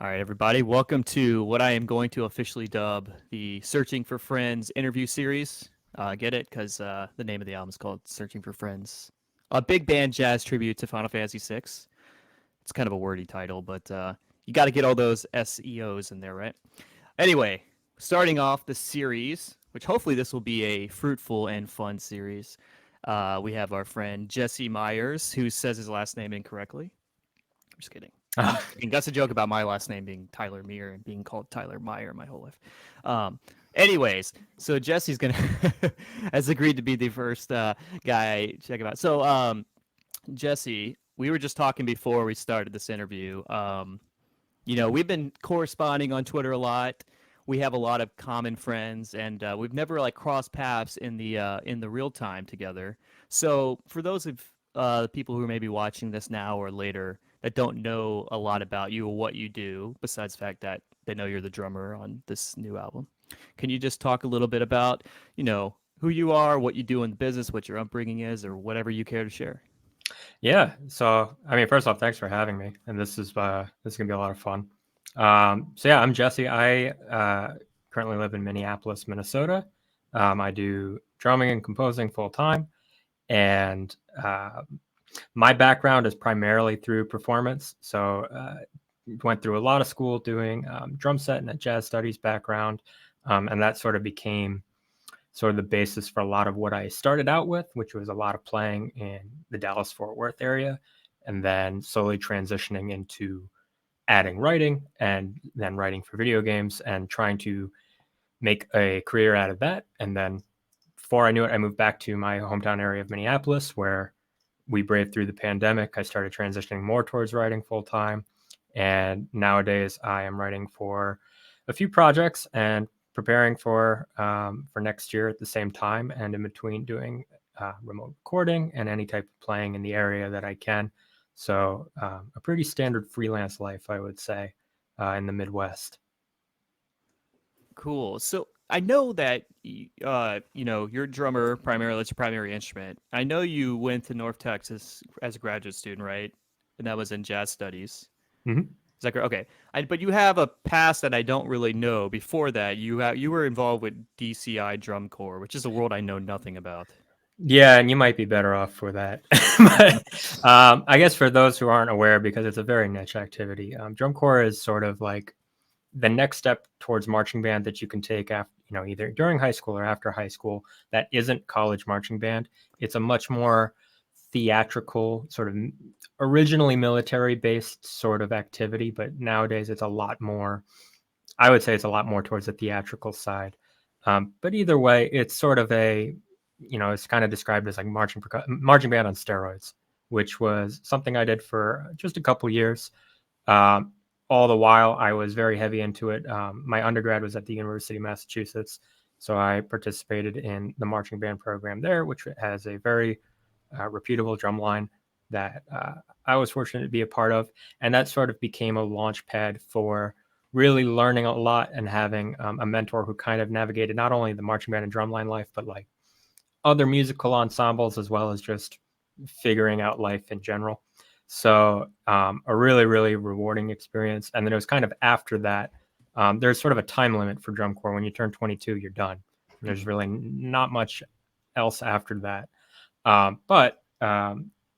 All right, everybody, welcome to what I am going to officially dub the Searching for Friends interview series. Get it? Because the name of the album is called Searching for Friends. A big band jazz tribute to Final Fantasy VI. It's kind of a wordy title, but you got to get all those SEOs in there, right? Anyway, starting off the series, which hopefully this will be a fruitful and fun series, we have our friend Jesse Myers, who says his last name incorrectly. I'm just kidding. I'm joking. That's a joke about my last name being Tyler Meir and being called Tyler Meyer my whole life. Anyways, so Jesse's gonna has agreed to be the first guy check him out. So Jesse, we were just talking before we started this interview. We've been corresponding on Twitter a lot. We have a lot of common friends, and we've never like crossed paths in the real time together. So for those of people who are maybe watching this now or later that don't know a lot about you or what you do, besides the fact that they know you're the drummer on this new album, can you just talk a little bit about, who you are, what you do in the business, what your upbringing is, or whatever you care to share? Yeah. So, I mean, first off, thanks for having me, and this is gonna be a lot of fun. So yeah, I'm Jesse. I currently live in Minneapolis, Minnesota. I do drumming and composing full time, and my background is primarily through performance. So, went through a lot of school doing drum set and a jazz studies background, and that sort of became sort of the basis for a lot of what I started out with, which was a lot of playing in the Dallas-Fort Worth area, and then slowly transitioning into adding writing and then writing for video games and trying to make a career out of that. And then before I knew it, I moved back to my hometown area of Minneapolis, where we braved through the pandemic. I started transitioning more towards writing full time. And nowadays I am writing for a few projects and preparing for next year at the same time, and in between doing remote recording and any type of playing in the area that I can. So a pretty standard freelance life, I would say, in the Midwest. Cool. So I know that you're a drummer primarily. It's your primary instrument. I know you went to North Texas as a graduate student, right? And that was in jazz studies. Mhm. Is that correct? Okay. But you have a past that I don't really know. Before that, you were involved with DCI Drum Corps, which is a world I know nothing about. Yeah, and you might be better off for that. But I guess for those who aren't aware, because it's a very niche activity, drum corps is sort of like the next step towards marching band that you can take after, either during high school or after high school. That isn't college marching band. It's a much more theatrical, sort of originally military based sort of activity, but nowadays it's a lot more. I would say it's a lot more towards the theatrical side. But either way, it's sort of it's kind of described as like marching band on steroids, which was something I did for just a couple years. Um, all the while, I was very heavy into it. My undergrad was at the University of Massachusetts, so I participated in the marching band program there, which has a very reputable drum line that I was fortunate to be a part of, and that sort of became a launch pad for really learning a lot and having a mentor who kind of navigated not only the marching band and drumline life, but like other musical ensembles, as well as just figuring out life in general. So a really, really rewarding experience. And then it was kind of after that, there's sort of a time limit for drum corps. When you turn 22, you're done. There's really not much else after that. But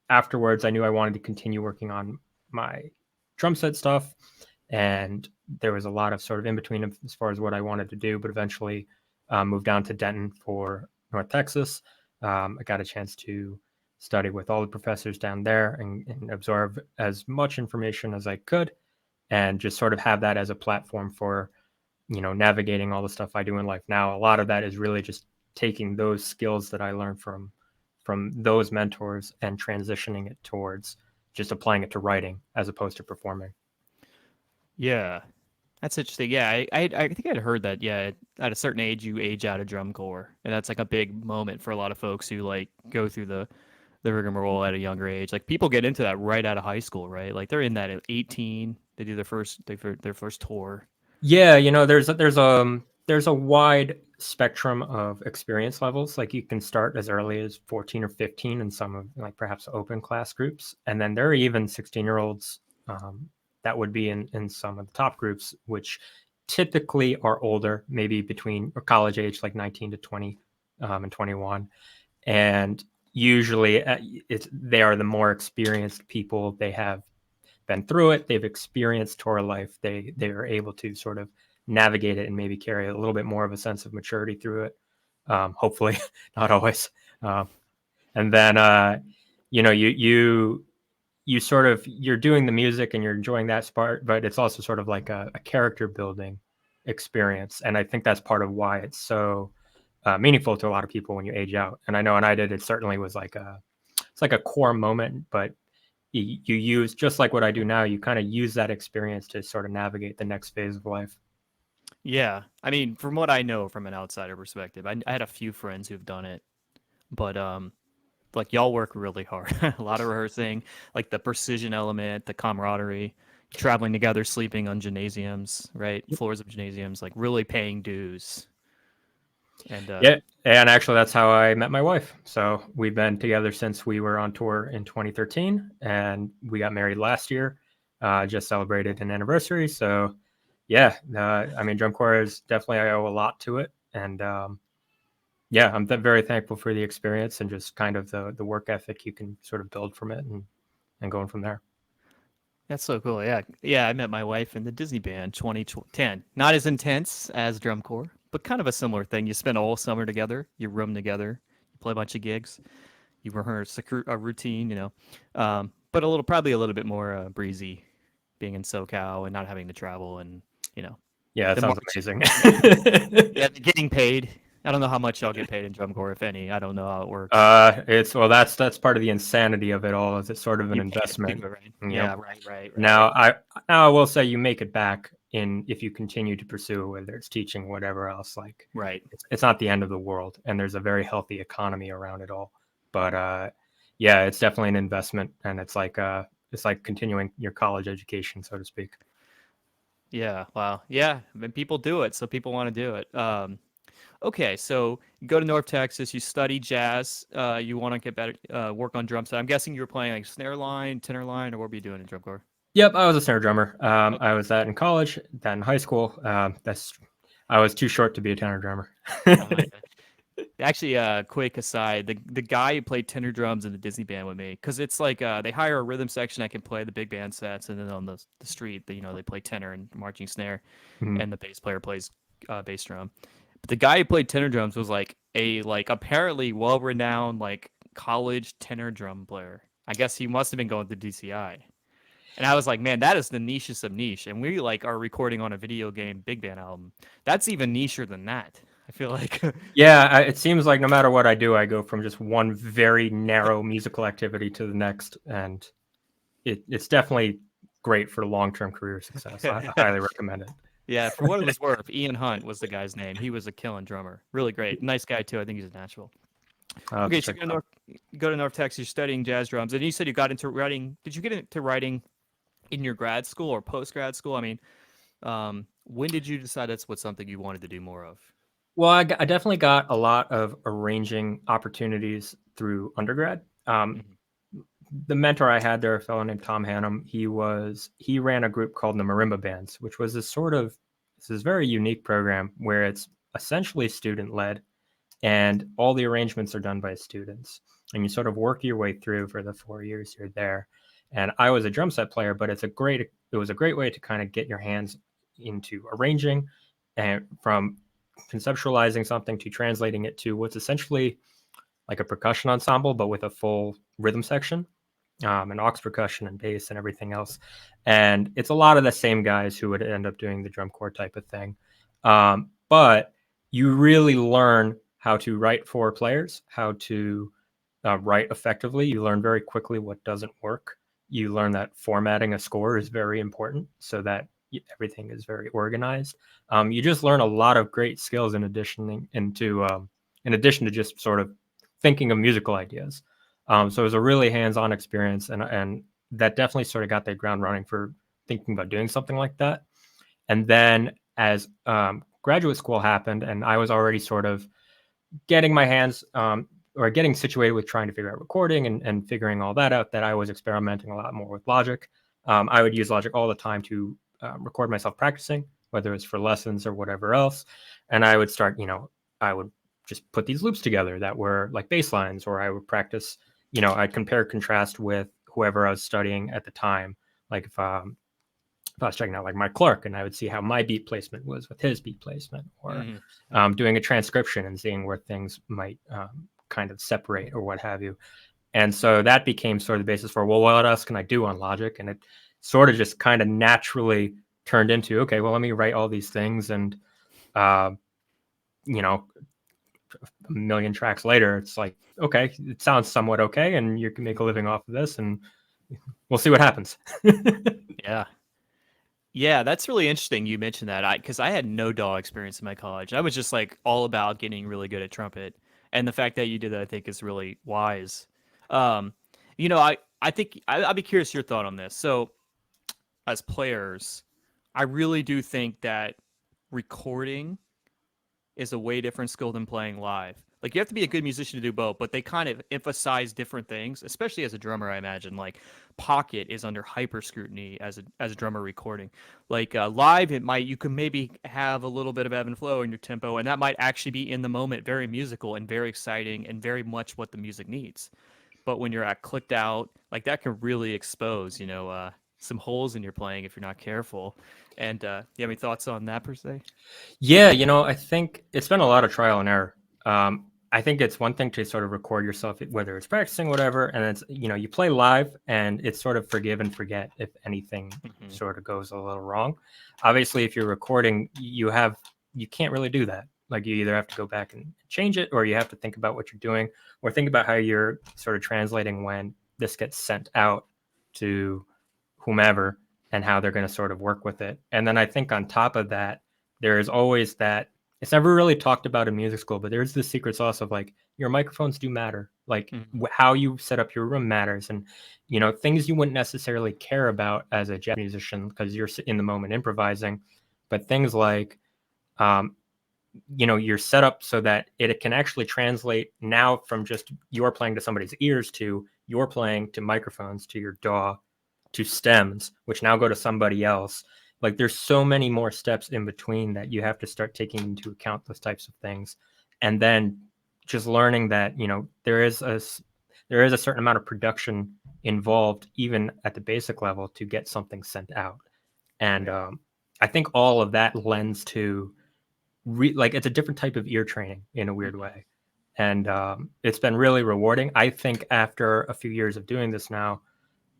afterwards, I knew I wanted to continue working on my drum set stuff. And there was a lot of sort of in between as far as what I wanted to do, but eventually moved down to Denton for North Texas. I got a chance to study with all the professors down there and absorb as much information as I could, and just sort of have that as a platform for, navigating all the stuff I do in life now. A lot of that is really just taking those skills that I learned from those mentors and transitioning it towards just applying it to writing as opposed to performing. Yeah, that's interesting. Yeah, I think I'd heard that. Yeah, at a certain age, you age out of drum corps, and that's like a big moment for a lot of folks who like go through the rigmarole at a younger age. Like people get into that right out of high school, right? Like they're in that at 18. They do their first tour. Yeah, there's a wide spectrum of experience levels. Like you can start as early as 14 or 15 in some of like perhaps open class groups, and then there are even 16-year-olds that would be in some of the top groups, which typically are older, maybe between or college age, like 19 to 20 and 21. And usually they are the more experienced people. They have been through it. They've experienced tour life. They are able to sort of navigate it and maybe carry a little bit more of a sense of maturity through it. Hopefully, not always. And then you sort of you're doing the music and you're enjoying that part, but it's also sort of like a character building experience. And I think that's part of why it's so meaningful to a lot of people when you age out. And I know when I did, it certainly was it's like a core moment, but you use, just like what I do now, you kind of use that experience to sort of navigate the next phase of life. Yeah, I mean, from what I know from an outsider perspective, I had a few friends who've done it, but like y'all work really hard. A lot of rehearsing, like the precision element, the camaraderie, traveling together, sleeping on gymnasiums, right? Floors of gymnasiums, like really paying dues. And Yeah, and actually that's how I met my wife. So we've been together since we were on tour in 2013, and we got married last year. Just celebrated an anniversary. So yeah, I mean, drum corps is definitely, I owe a lot to it, and yeah, I'm very thankful for the experience and just kind of the work ethic you can sort of build from it and going from there. that's so cool. Yeah. Yeah. I met my wife in the Disney band 2010. Not as intense as drum corps, but kind of a similar thing. You spend all summer together, you room together, you play a bunch of gigs, you rehearse a routine, but probably a little bit more breezy being in SoCal and not having to travel and, you know, Yeah, that the sounds march. amazing. Yeah. The getting paid. I don't know how much y'all get paid in drum corps, if any. I don't know how it works. It's well, that's part of the insanity of it all. Is it's sort of an You pay to investment. do it, right? Yep. Yeah. Right. Right. Right. Now I will say you make it back in if you continue to pursue it, whether it's teaching, whatever else. Like Right. it's not the end of the world, and there's a very healthy economy around it all. But yeah, it's definitely an investment, and it's like continuing your college education, so to speak. Yeah, wow. Yeah, I mean, people do it, so people want to do it. Okay, so you go to North Texas, you study jazz, you want to get better, work on drum set. I'm guessing you were playing like snare line, tenor line, or what were you doing in drum corps? Yep, I was a snare drummer. I Okay. was that in college, then in high school. That's I was too short to be a tenor drummer. Yeah. Actually, quick aside, the guy who played tenor drums in the Disney band with me, because it's like they hire a rhythm section that can play the big band sets, and then on the street, they play tenor and marching snare, Mhm. and the bass player plays bass drum. But the guy who played tenor drums was like a apparently well renowned like college tenor drum player. I guess he must have been going to DCI. And I was like, man, that is the nichest of niche. And we like are recording on a video game big band album. That's even nicher than that. I feel like Yeah, it seems like no matter what I do, I go from just one very narrow musical activity to the next, and it's definitely great for long-term career success. I highly recommend it. yeah, for what it was worth, Ian Hunt was the guy's name. He was a killing drummer. Really great. Nice guy too. I think he's a Nashville. I'll have to Okay, so check it out. You go to North Texas, you're studying jazz drums, and you said you got into writing. Did you get into writing in your grad school or post grad school? I mean, when did you decide that's what something you wanted to do more of? Well, I definitely got a lot of arranging opportunities through undergrad. Mhm. The mentor I had there, a fellow named Tom Hannum, he ran a group called the Marimba Bands, which was this very unique program where it's essentially student led, and all the arrangements are done by students, and you sort of work your way through for the 4 years you're there. And I was a drum set player, but it was a great way to kind of get your hands into arranging, and from conceptualizing something to translating it to what's essentially like a percussion ensemble, but with a full rhythm section, and aux percussion and bass and everything else. And it's a lot of the same guys who would end up doing the drum corps type of thing. But you really learn how to write for players, how to write effectively. You learn very quickly what doesn't work. You learn that formatting a score is very important so that everything is very organized. You just learn a lot of great skills in addition to just sort of thinking of musical ideas. So it was a really hands-on experience, and that definitely sort of got the ground running for thinking about doing something like that. And then as graduate school happened, and I was already sort of getting my hands or getting situated with trying to figure out recording and figuring all that out, that I was experimenting a lot more with Logic. I would use Logic all the time to record myself practicing, whether it's for lessons or whatever else. And I would start, I would just put these loops together that were like bass lines, or I would practice, I'd compare contrast with whoever I was studying at the time. Like if I was checking out like Mike Clark, and I would see how my beat placement was with his beat placement, or doing a transcription and seeing where things might kind of separate or what have you. And so that became sort of the basis for, well, what else can I do on Logic? And it sort of just kind of naturally turned into, okay, well, let me write all these things. And, a million tracks later, it's like, okay, it sounds somewhat okay. And you can make a living off of this, and we'll see what happens. Yeah. Yeah, that's really interesting you mentioned that. Because I had no DAW experience in my college. I was just like all about getting really good at trumpet. And the fact that you did that, I think, is really wise. Um, I think I'd be curious your thought on this. So, as players, I really do think that recording is a way different skill than playing live. Like you have to be a good musician to do both, but they kind of emphasize different things, especially as a drummer, I imagine. Like pocket is under hyper scrutiny as a drummer recording. Like live, you can maybe have a little bit of ebb and flow in your tempo, and that might actually be in the moment very musical and very exciting and very much what the music needs. But when you're at clicked out, like that can really expose, some holes in your playing if you're not careful. And you have any thoughts on that per se? Yeah, I think it's been a lot of trial and error. I think it's one thing to sort of record yourself, whether it's practicing, whatever, and it's, you play live and it's sort of forgive and forget if anything sort of goes a little wrong. Obviously, if you're recording, you can't really do that. Like you either have to go back and change it, or you have to think about what you're doing, or think about how you're sort of translating when this gets sent out to whomever and how they're going to sort of work with it. And then I think on top of that, there is always that, it's never really talked about in music school, but there's the secret sauce of like your microphones do matter. Like how you set up your room matters. And, things you wouldn't necessarily care about as a jazz musician because you're in the moment improvising, but things like, you're set up so that it can actually translate now from just you're playing to somebody's ears to you're playing to microphones, to your DAW, to stems, which now go to somebody else. Like there's so many more steps in between that you have to start taking into account those types of things. And then just learning that, there is a certain amount of production involved, even at the basic level, to get something sent out. And I think all of that lends to like it's a different type of ear training in a weird way. And it's been really rewarding. I think after a few years of doing this now,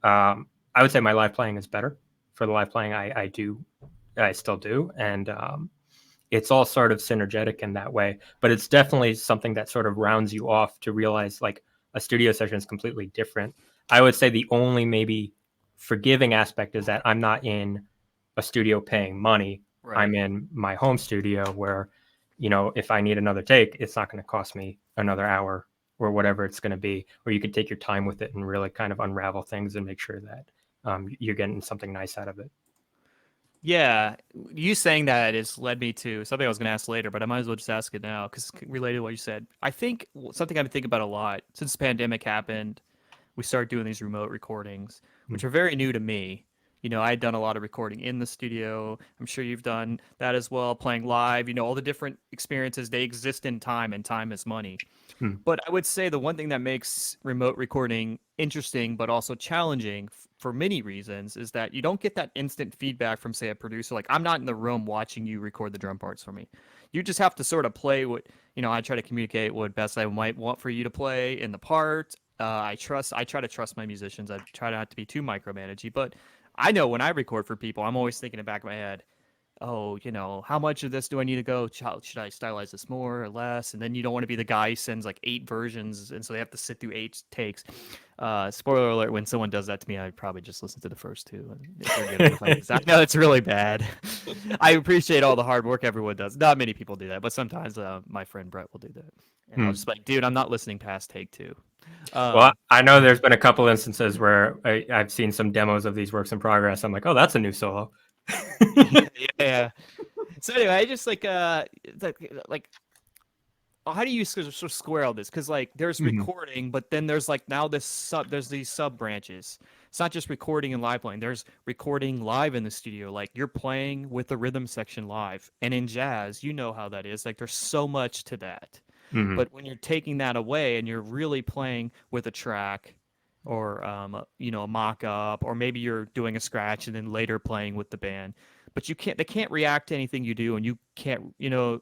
I would say my live playing is better. For the live playing I still do. And it's all sort of synergetic in that way. But it's definitely something that sort of rounds you off to realize like a studio session is completely different. I would say the only maybe forgiving aspect is that I'm not in a studio paying money. Right. I'm in my home studio where, if I need another take, it's not going to cost me another hour or whatever it's going to be, or you can take your time with it and really kind of unravel things and make sure that you're getting something nice out of it. Yeah, you saying that has led me to something I was going to ask later, but I might as well just ask it now because it's related to what you said. I think something I've been thinking about a lot since the pandemic happened, we started doing these remote recordings, which are very new to me. I had done a lot of recording in the studio. I'm sure you've done that as well, playing live, all the different experiences, they exist in time, and time is money. But I would say the one thing that makes remote recording interesting, but also challenging for many reasons, is that you don't get that instant feedback from, say, a producer. Like, I'm not in the room watching you record the drum parts for me. You just have to sort of play what, I try to communicate what best I might want for you to play in the part. I try to trust my musicians. I try not to be too micromanagey, but I know when I record for people, I'm always thinking in the back of my head, oh, how much of this do I need to go? Should I stylize this more or less? And then you don't want to be the guy who sends like 8 versions, and so they have to sit through 8 takes. Spoiler alert: when someone does that to me, I'd probably just listen to the first 2. And if they're good enough, I know it's really bad. I appreciate all the hard work everyone does. Not many people do that, but sometimes my friend Brett will do that, and I'll just be like, dude, I'm not listening past take 2. Well, I know there's been a couple instances where I've seen some demos of these works in progress. I'm like, oh, that's a new solo. Yeah. So anyway, I just like how do you sort of square all this? Because like there's recording, but then there's like now there's these sub branches. it's not just recording and live playing. There's recording live in the studio. Like you're playing with the rhythm section live. And in jazz, you know how that is. Like there's so much to that. Hmm. But when you're taking that away and you're really playing with a track or a mock up, or maybe you're doing a scratch and then later playing with the band, but they can't react to anything you do, and you can't,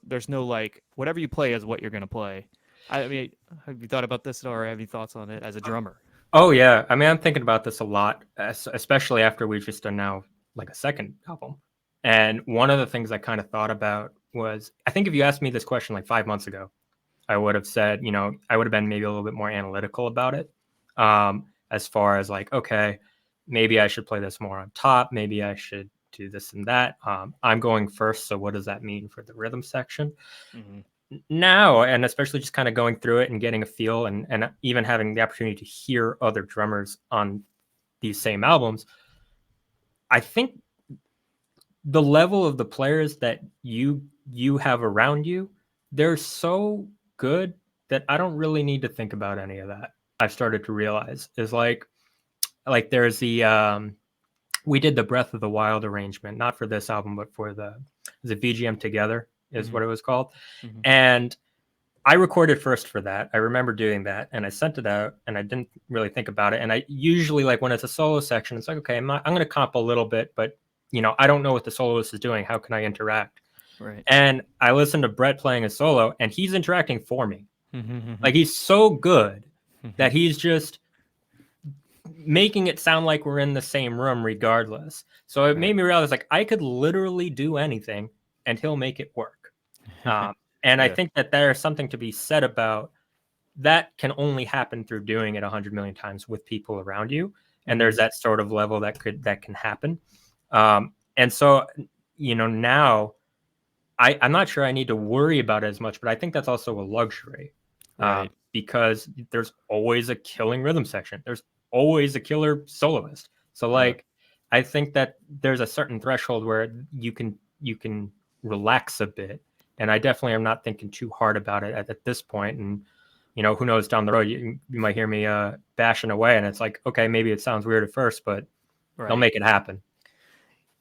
there's no like whatever you play is what you're gonna play. I mean, have you thought about this or have you thoughts on it as a drummer? Oh yeah, I mean, I'm thinking about this a lot, especially after we've just done now like a second album. And one of the things I kind of thought about was, I think if you asked me this question like 5 months ago, I would have said, I would have been maybe a little bit more analytical about it. As far as like, okay, maybe I should play this more on top. Maybe I should do this and that. I'm going first. So what does that mean for the rhythm section? Mm-hmm. Now, and especially just kind of going through it and getting a feel and even having the opportunity to hear other drummers on these same albums, I think the level of the players that you have around you, they're so good that I don't really need to think about any of that. I've started to realize is like there's the we did the Breath of the Wild arrangement, not for this album, but for the VGM Together is Mm-hmm. what it was called. Mm-hmm. And I recorded first for that. I remember doing that and I sent it out and I didn't really think about it. And I usually like when it's a solo section, it's like, okay, I'm going to comp a little bit, but I don't know what the soloist is doing. How can I interact? Right. And I listened to Brett playing a solo and he's interacting for me. Mm-hmm. Like he's so good that he's just making it sound like we're in the same room regardless. So it Right. made me realize like I could literally do anything and he'll make it work. And I Yeah. think that there's something to be said about that can only happen through doing it 100 million times with people around you. And there's Mm-hmm. that sort of level that can happen. And so, now I'm not sure I need to worry about it as much, but I think that's also a luxury Right. because there's always a killing rhythm section. There's always a killer soloist. So Yeah. like, I think that there's a certain threshold where you can relax a bit. And I definitely am not thinking too hard about it at this point. And who knows down the road, you might hear me bashing away, and it's like, okay, maybe it sounds weird at first, but they'll Right. make it happen.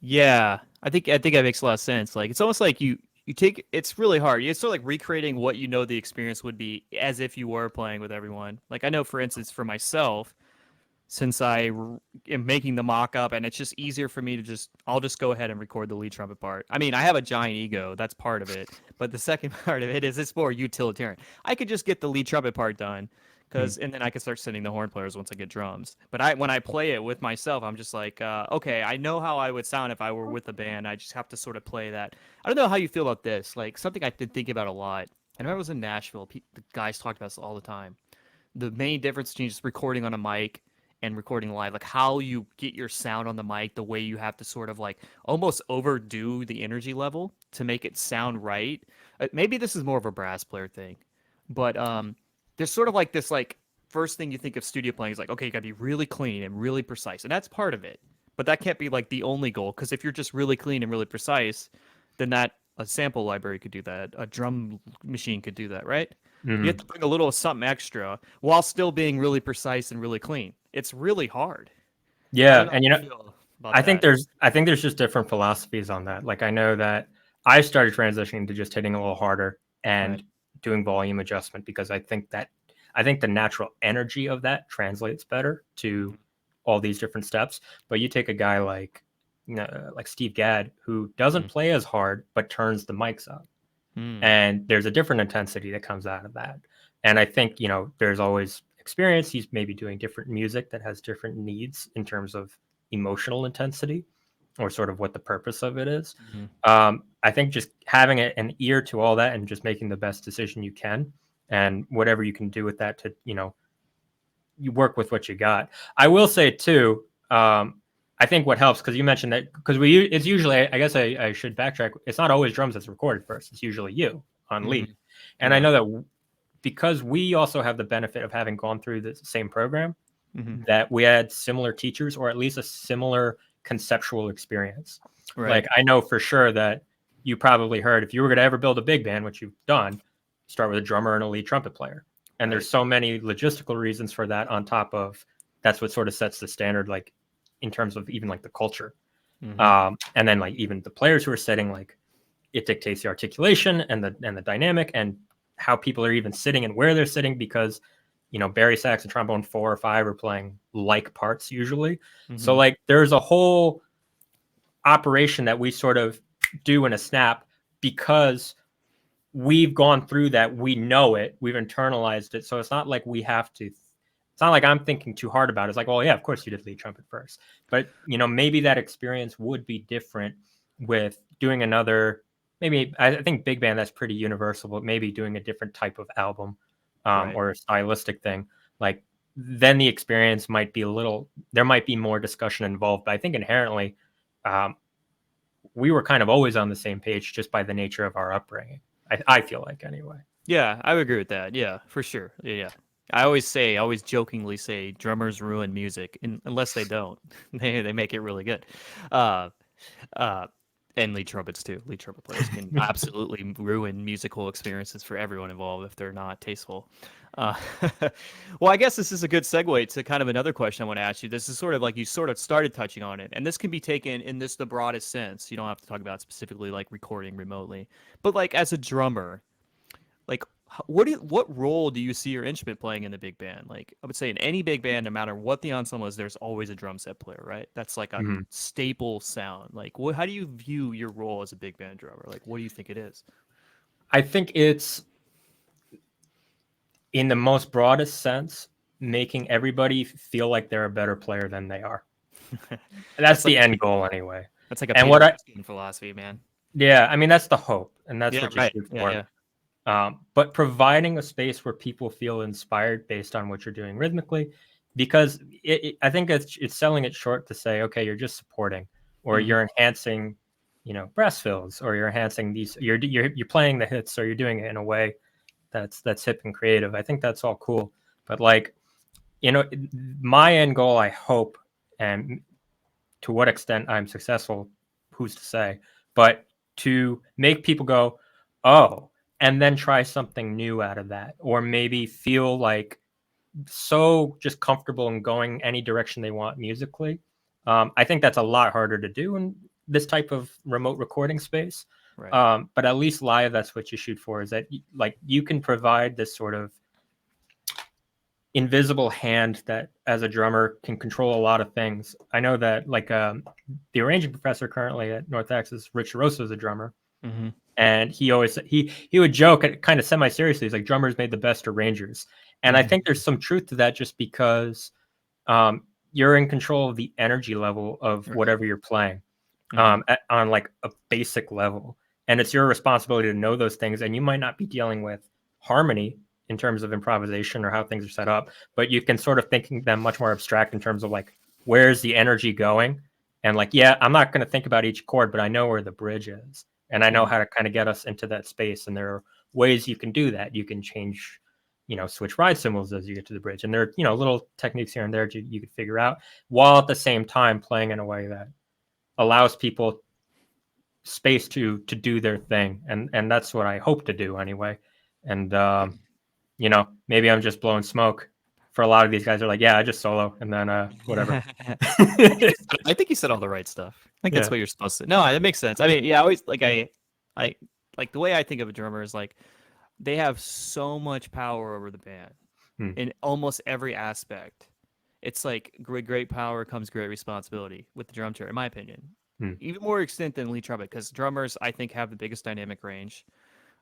Yeah, I think that makes a lot of sense. Like it's almost like you take it's really hard. It's sort of like recreating what you know the experience would be as if you were playing with everyone. Like I know, for instance, for myself, since am making the mock up, and it's just easier for me to I'll just go ahead and record the lead trumpet part. I mean, I have a giant ego, that's part of it, but the second part of it is it's more utilitarian. I could just get the lead trumpet part done, Mm. and then I can start sending the horn players once I get drums. But when I play it with myself, I'm just like, okay, I know how I would sound if I were with a band. I just have to sort of play that. I don't know how you feel about this. Like something I've been thinking about a lot. I remember I was in Nashville. The guys talked about this all the time. The main difference between just recording on a mic and recording live, like how you get your sound on the mic, the way you have to sort of like almost overdo the energy level to make it sound right. Maybe this is more of a brass player thing, but there's sort of like this like first thing you think of studio playing is like, okay, you gotta be really clean and really precise, and that's part of it. But that can't be like the only goal, because if you're just really clean and really precise, then that a sample library could do that, a drum machine could do that, right? You have Mhm. to bring a little something extra while still being really precise and really clean. It's really hard. I don't Yeah, know how and you feel about I think that. there's just different philosophies on that. Like I know that I started transitioning to just hitting a little harder Right. and doing volume adjustment because I think the natural energy of that translates better to Mm-hmm. all these different steps. But you take a guy like Steve Gadd who doesn't play as hard but turns the mics up, Mm-hmm. and there's a different intensity that comes out of that. And I think there's always experience. He's maybe doing different music that has different needs in terms of emotional intensity or sort of what the purpose of it is. Mm-hmm. I think just having an ear to all that and just making the best decision you can, and whatever you can do with that to you work with what you got. I will say too. I think what helps, because you mentioned that, because it's usually, I guess I should backtrack. It's not always drums that's recorded first. It's usually you on Mm-hmm. lead, and I Yeah. know that because we also have the benefit of having gone through the same program, Mm-hmm. that we had similar teachers or at least a similar conceptual experience. Right. Like I know for sure that you probably heard, if you were going to ever build a big band, which you've done, start with a drummer and a lead trumpet player. And Right. there's so many logistical reasons for that, on top of that's what sort of sets the standard. Like in terms of even like the culture. Mm-hmm. And then like even the players who are sitting, like it dictates the articulation and the dynamic and how people are even sitting and where they're sitting, because bari sax and trombone 4 or 5 are playing like parts usually. So Mm-hmm. like there's a whole operation that we sort of do in a snap because we've gone through that. We know it, we've internalized it. So it's not like we have to, it's not like I'm thinking too hard about it. It's like, well, yeah, of course you did lead trumpet first. But maybe that experience would be different with doing another, maybe I think big band, that's pretty universal, but maybe doing a different type of album, Right. or a stylistic thing. Like then the experience might be there might be more discussion involved. But I think inherently, um, we were kind of always on the same page just by the nature of our upbringing. I feel like anyway. Yeah, I would agree with that. Yeah, for sure. Yeah. I always jokingly say drummers ruin music, unless they don't. They make it really good. Uh, uh, and lead trumpets too. Lead trumpet players can absolutely ruin musical experiences for everyone involved if they're not tasteful. Uh, well, I guess this is a good segue to kind of another question I want to ask you. This is sort of like you sort of started touching on it, and this can be taken in this the broadest sense. You don't have to talk about specifically like recording remotely, but like as a drummer, like what role do you see your instrument playing in the big band? Like I would say in any big band, no matter what the ensemble is, there's always a drum set player, right? That's like a Mhm. staple sound. Like how do you view your role as a big band drummer? Like what do you think it is? I think it's, in the most broadest sense, making everybody feel like they're a better player than they are. That's that's like the end goal anyway. that's like a And Peter what Ruskin philosophy, man. yeah, I mean, that's the hope and that's Yeah, what you right. shoot Yeah, for. yeah. But providing a space where people feel inspired based on what you're doing rhythmically, because I think it's selling it short to say, okay, you're just supporting, or Hmm. you're enhancing, brass fills, or you're enhancing these, you're playing the hits, or you're doing it in a way that's hip and creative. I think that's all cool, but like, my end goal, I hope, and to what extent I'm successful, who's to say, but to make people go, oh, and then try something new out of that, or maybe feel like so just comfortable in going any direction they want musically. I think that's a lot harder to do in this type of remote recording space. Right. But at least live, that's what you shoot for, is that like you can provide this sort of invisible hand that as a drummer can control a lot of things. I know that like the arranging professor currently at North Texas, Rich Rosso, is a drummer, Hmm. and he always he would joke at kind of semi seriously. He's like, drummers made the best arrangers, and I Hmm. think there's some truth to that, just because you're in control of the energy level of Right. whatever you're playing, Hmm. on like a basic level, and it's your responsibility to know those things. And you might not be dealing with harmony in terms of improvisation or how things are set up, but you can sort of thinking them much more abstract in terms of like, where's the energy going, and like, yeah, I'm not going to think about each chord, but I know where the bridge is, and I know Hmm. how to kind of get us into that space. And there are ways you can do that. You can change, switch ride cymbals as you get to the bridge, and there are little techniques here and there you could figure out, while at the same time playing in a way that allows people space to do their thing. And that's what I hope to do anyway. And maybe I'm just blowing smoke for a lot of these guys. Are like, yeah, I just solo, and then whatever. I think you said all the right stuff. I think that's Yeah. what you're supposed to. No, that makes sense. I mean, yeah, I always I like the way I think of a drummer is like they have so much power over the band Hmm. in almost every aspect. It's like great power comes great responsibility with the drum chair, in my opinion. Hmm. Even more extent than lead trumpet, because drummers I think have the biggest dynamic range,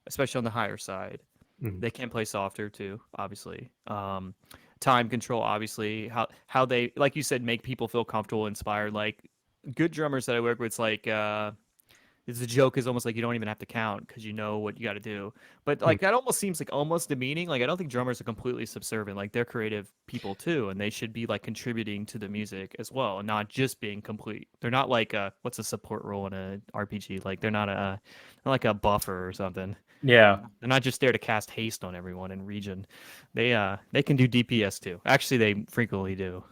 especially on the higher side. Hmm. They can play softer too, obviously. Time control, obviously. How they, like you said, make people feel comfortable, inspired. Like good drummers that I work with, it's like is the joke is almost like you don't even have to count because you know what you got to do. But Hmm. like that almost seems like almost demeaning. Like I don't think drummers are completely subservient. Like they're creative people too, and they should be like contributing to the music as well, and not just being complete. They're not like what's a support role in a RPG? Like they're like a buffer or something. Yeah. They're not just there to cast haste on everyone in region. They can do DPS too. Actually, they frequently do.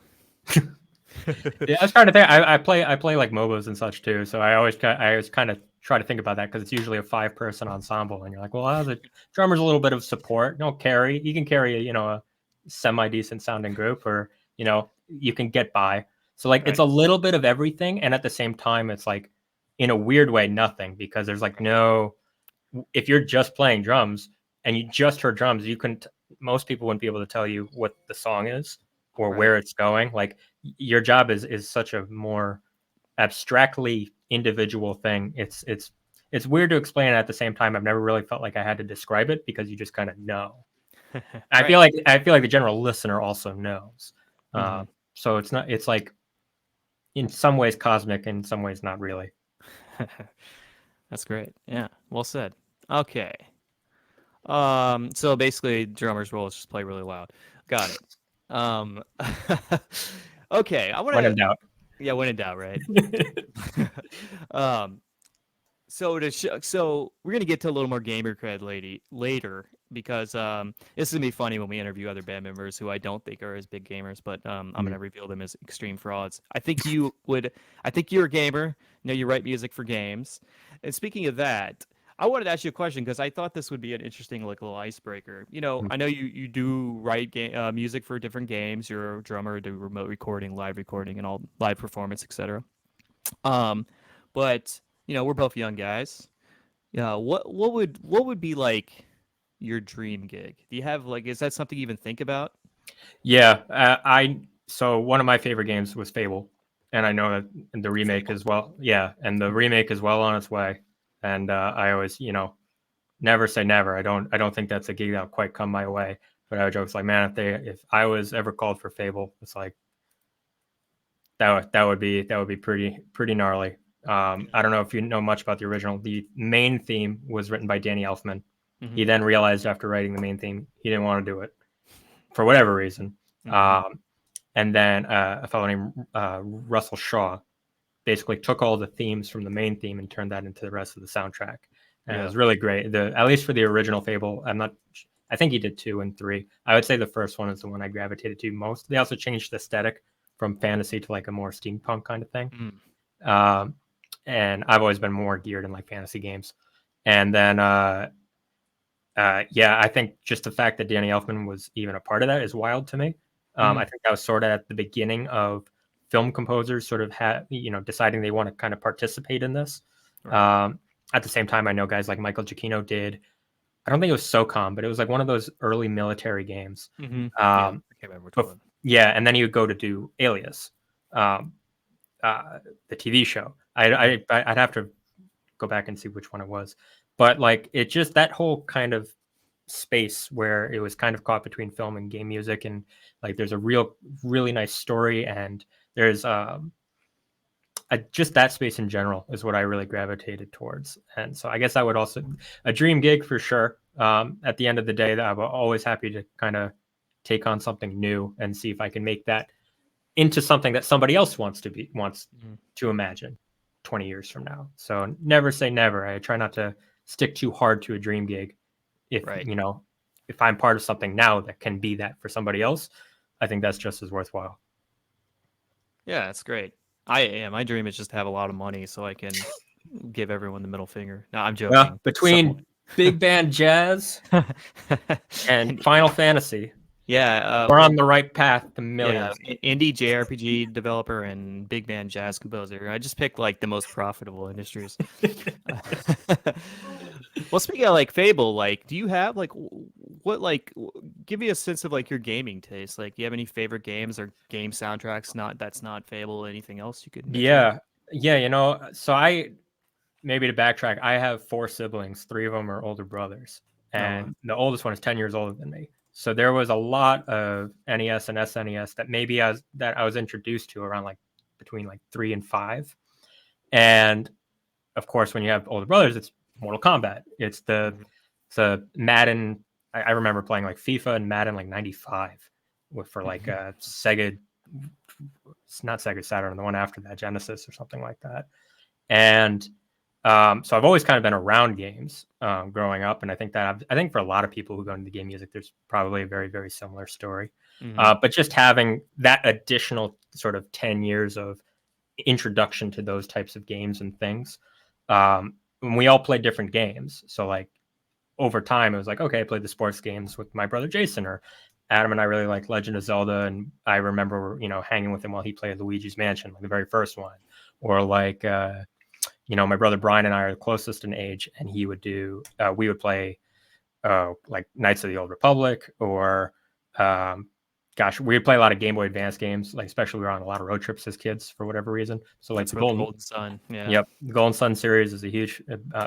Yeah, I was trying to think. I play like MOBAs and such too, so I always kind of try to think about that, because it's usually a 5-person ensemble, and you're like, well, how's a drummer's a little bit of support. No carry. You can carry a semi decent sounding group, or you can get by. So like it's Right. a little bit of everything, and at the same time, it's like in a weird way nothing, because there's like no, if you're just playing drums and you just heard drums, you couldn't. Most people wouldn't be able to tell you what the song is or Right. where it's going. Like your job is such a more abstractly individual thing. It's weird to explain, and at the same time, I've never really felt like I had to describe it because you just kind of know. Right. I feel like the general listener also knows. Hmm. So it's not. It's like in some ways cosmic, in some ways not really. That's great. Yeah. Well said. Okay. So basically, drummer's role is just play really loud. Got it. Um, okay. I want When in to. doubt. Yeah, when in doubt, right? um, so we're gonna get to a little more gamer cred later because this is gonna be funny when we interview other band members who I don't think are as big gamers, but I'm Mm. gonna reveal them as extreme frauds. I think you would. I think you're a gamer. You know, you write music for games. And speaking of that, I wanted to ask you a question because I thought this would be an interesting like little icebreaker. You know, Mm. I know you do write music for different games. You're a drummer, do remote recording, live recording, and all live performance, etc. Um, but you know, we're both young guys. Yeah, what would be like your dream gig? Do you have like is that something you even think about? Yeah, I so one of my favorite games was Fable, and I know that the remake Fable. as well. Yeah, and the Mhm. remake is well on its way. And I always, never say never. I don't think that's a gig that'll quite come my way. But I would joke, it's like, man, if I was ever called for Fable, it's like that would be pretty gnarly. I don't know if you know much about the original. The main theme was written by Danny Elfman. Mhm. He then realized after writing the main theme he didn't want to do it for whatever reason. Mhm. Um, and then a fellow named Russell Shaw basically took all the themes from the main theme and turned that into the rest of the soundtrack. And it Yeah. was really great. At least for the original Fable, I'm not. I think he did 2 and 3. I would say the first one is the one I gravitated to most. They also changed the aesthetic from fantasy to like a more steampunk kind of thing. Mm. Um, and I've always been more geared in like fantasy games. And then yeah, I think just the fact that Danny Elfman was even a part of that is wild to me. I Mm. think that was sort of at the beginning of film composers sort of deciding they want to kind of participate in this. Right. Um, at the same time, I know guys like Michael Giacchino did. I don't think it was SOCOM, but it was like one of those early military games. Mhm. Yeah, Um, I can't remember which bef- one. yeah, and then he would go to do Alias, um, the TV show. Mhm. I'd have to go back and see which one it was, but like it just that whole kind of space where it was kind of caught between film and game music, and like there's a really nice story, and there's just that space in general is what I really gravitated towards. And so I guess I would also a dream gig for sure. At the end of the day, that I'm always happy to kind of take on something new and see if I can make that into something that somebody else wants Mhm. to imagine 20 years from now. So never say never. I try not to stick too hard to a dream gig. If Right. if I'm part of something now that can be that for somebody else, I think that's just as worthwhile. Yeah, that's great. My dream is just to have a lot of money so I can give everyone the middle finger. No, I'm Well, joking. Somewhat. between big band jazz and And Final Fantasy, yeah, we're well, on the right path to yeah, millions. indie JRPG developer and big band jazz composer. I just picked like the most profitable industries. Well, speaking of like Fable, like, do you have like what like give me a sense of like your gaming taste? Like, do you have any favorite games or game soundtracks? Not that's not Fable. Anything else you could mention? Yeah, yeah. So I maybe to backtrack, I have 4 siblings. 3 of them are older brothers, Oh, and the oldest one is 10 years older than me. So there was a lot of NES and SNES that I was introduced to around like between like 3 and 5. And of course, when you have older brothers, it's Mortal Kombat. mhm, It's a Madden. I remember playing like FIFA and Madden like '95 for like mhm, Sega. It's not Sega Saturn, the one after that, Genesis or something like that. And so I've always kind of been around games growing up, and I think for a lot of people who go into game music, there's probably a very similar story. mhm, But just having that additional sort of 10 years of introduction to those types of games and things, and we all played different games. So like over time, it was like, okay, I played the sports games with my brother Jason, or Adam and I really like Legend of Zelda, and I remember, hanging with him while he played Luigi's Mansion, like the very first one, or like, my brother Brian and I are the closest in age, and we would play, like Knights of the Old Republic, or, we would play a lot of Game Boy Advance games, like especially we were on a lot of road trips as kids for whatever reason. So like That's with Golden Sun. Yeah. Yep, the Golden Sun series is a huge,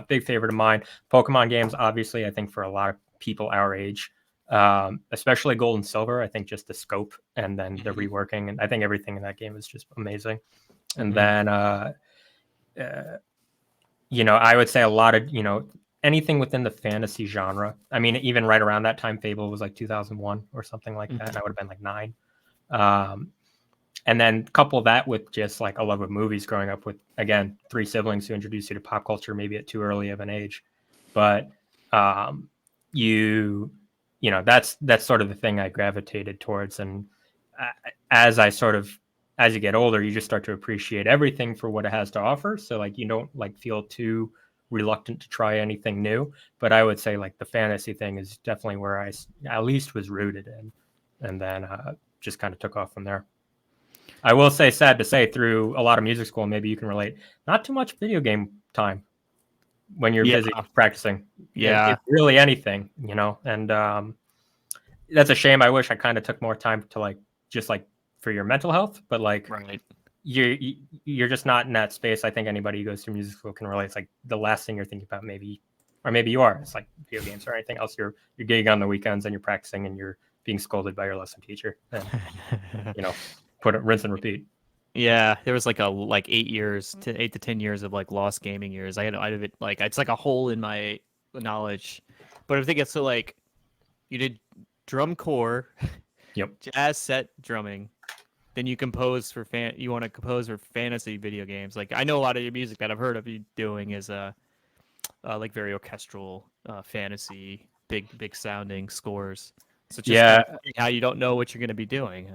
big favorite of mine. Pokemon games, obviously, I think for a lot of people our age, especially Gold and Silver, I think just the scope and then the reworking, and I think everything in that game is just amazing. And then, I would say a lot of, anything within the fantasy genre. I mean, even right around that time, Fable was like 2001 or something like that, and I would have been like 9. And then couple that with just like a love of movies growing up with, again, 3 siblings who introduce you to pop culture maybe at too early of an age. But that's sort of the thing I gravitated towards. And as you get older, you just start to appreciate everything for what it has to offer. So like you don't like feel too reluctant to try anything new. But I would say like the fantasy thing is definitely where I at least was rooted in, and then just kind of took off from there. I will say, sad to say, through a lot of music school, maybe you can relate, not too much video game time when you're busy practicing. Yeah. It's really anything, and that's a shame. I wish I kind of took more time to like, just like for your mental health, but like Right. you're just not in that space. I think anybody who goes through music school can relate. It's like the last thing you're thinking about, maybe you are. It's like video games or anything else. You're gigging on the weekends and you're practicing and you're being scolded by your lesson teacher. And, put it, rinse and repeat. Yeah, there was like 8 to 10 years of like lost gaming years. I had it like it's like a hole in my knowledge. But I think it's so like you did drum corps, Yep. jazz set drumming, then you compose for you want to compose for fantasy video games. Like I know a lot of your music that I've heard of you doing is like very orchestral, fantasy, big sounding scores. So just kind of how you don't know what you're going to be doing.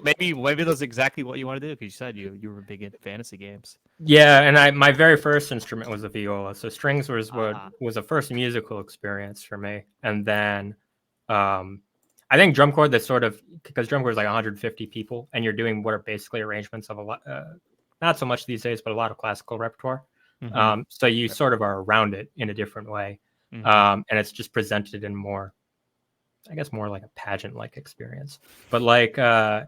Maybe that's exactly what you want to do because you said you were big into fantasy games. Yeah, and my very first instrument was a viola. So strings was what was the first musical experience for me. And then I think drum corps, that's sort of, because drum corps is like 150 people and you're doing what are basically arrangements of a lot, not so much these days, but a lot of classical repertoire. So you sort of are around it in a different way. And it's just presented in more, I guess, more like a pageant-like experience. But like it